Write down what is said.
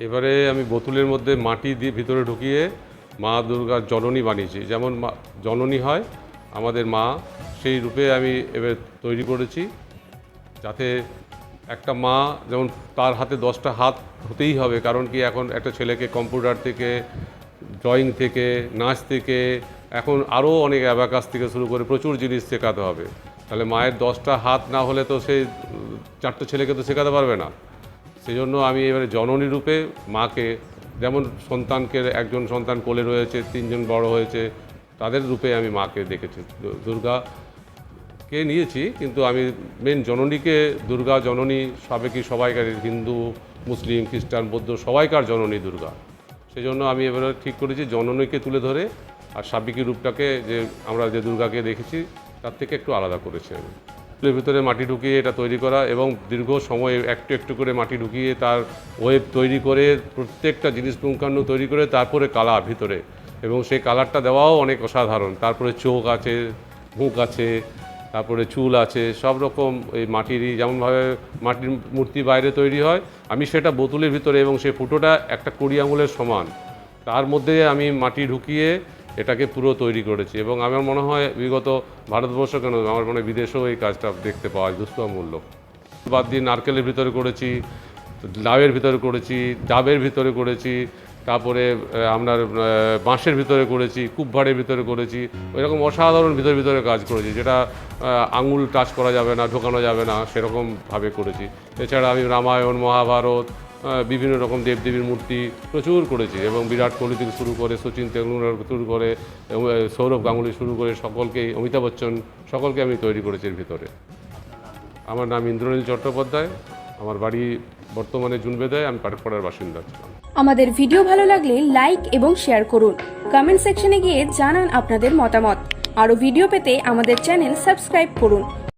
এবারে আমি বোতলের মধ্যে মাটি দিয়ে ভিতরে ঢুকিয়ে মা দুর্গার জননী বানিয়েছি। যেমন জননী হয় আমাদের মা, সেই রূপে আমি এবার তৈরি করেছি, যাতে একটা মা যেমন তার হাতে 10টা হাত হতেই হবে। কারণ কি, এখন একটা ছেলেকে কম্পিউটার থেকে, ড্রয়িং থেকে, নাচ থেকে, এখন আরও অনেক অ্যাবাকাস থেকে শুরু করে প্রচুর জিনিস শেখাতে হবে। তাহলে মায়ের 10টা হাত না হলে তো সেই 4টে ছেলেকে তো শেখাতে পারবে না। সেই জন্য আমি এবারে জননী রূপে মাকে, যেমন সন্তানকে, একজন সন্তান কোলে রয়েছে, 3জন বড় হয়েছে, তাদের রূপে আমি মাকে দেখেছি। দুর্গাকে নিয়েছি, কিন্তু আমি মেন জননীকে, দুর্গা জননী সাবেকি সবাইকার, হিন্দু, মুসলিম, খ্রিস্টান, বৌদ্ধ সবাইকার জননী দুর্গা। সেই জন্য আমি এবারে ঠিক করেছি জননীকে তুলে ধরে আর সাবেকি রূপটাকে, যে আমরা যে দুর্গাকে দেখেছি তার থেকে একটু আলাদা করেছি আমি। এর ভিতরে মাটি ঢুকিয়ে এটা তৈরি করা এবং দীর্ঘ সময় একটু একটু করে মাটি ঢুকিয়ে তার ওয়েব তৈরি করে, প্রত্যেকটা জিনিস পুঙ্খানু তৈরি করে, তারপরে কালার ভিতরে, এবং সেই কালারটা দেওয়াও অনেক অসাধারণ। তারপরে চোখ আছে, মুখ আছে, তারপরে চুল আছে, সব রকম এই মাটিরই, যেমনভাবে মাটির মূর্তি বাইরে তৈরি হয়, আমি সেটা বোতলের ভিতরে, এবং সেই ফুটোটা একটা কড়ি আঙুলের সমান, তার মধ্যে আমি মাটি ঢুকিয়ে এটাকে পুরো তৈরি করেছি। এবং আমার মনে হয় বিগত ভারতবর্ষ কেন, আমার মনে হয় বিদেশেও এই কাজটা দেখতে পাওয়া যায় দুষ্প্রামূল্য। বাদ দিয়ে নারকেলের ভিতরে করেছি, লাউয়ের ভিতরে করেছি, ডাবের ভিতরে করেছি, তারপরে আপনার বাঁশের ভিতরে করেছি, কুপভাড়ের ভিতরে করেছি। ওইরকম অসাধারণ ভিতরে ভিতরে কাজ করেছি, যেটা আঙুল টাচ করা যাবে না, ঢোকানো যাবে না, সেরকমভাবে করেছি। এছাড়া আমি রামায়ণ, মহাভারত, বিভিন্ন রকম দেবদেবীর মূর্তি প্রচুর করেছি, এবং বিরাট কোহলি থেকে শুরু করে, সচিন তেন্ডুলকর শুরু করে, সৌরভ গাঙ্গুলি শুরু করে, সকলকেই, অমিতাভ বচ্চন, সকলকে আমি তৈরি করেছি এর ভিতরে। আমার নাম ইন্দ্রনীল চট্টোপাধ্যায়, আমার বাড়ি বর্তমানে জুনবেদায়, আমি পাটপাড়ার বাসিন্দা ছিলাম। আমাদের ভিডিও ভালো লাগলে লাইক এবং শেয়ার করুন। কমেন্ট সেকশনে গিয়ে জানান আপনাদের মতামত। আরও ভিডিও পেতে আমাদের চ্যানেল সাবস্ক্রাইব করুন।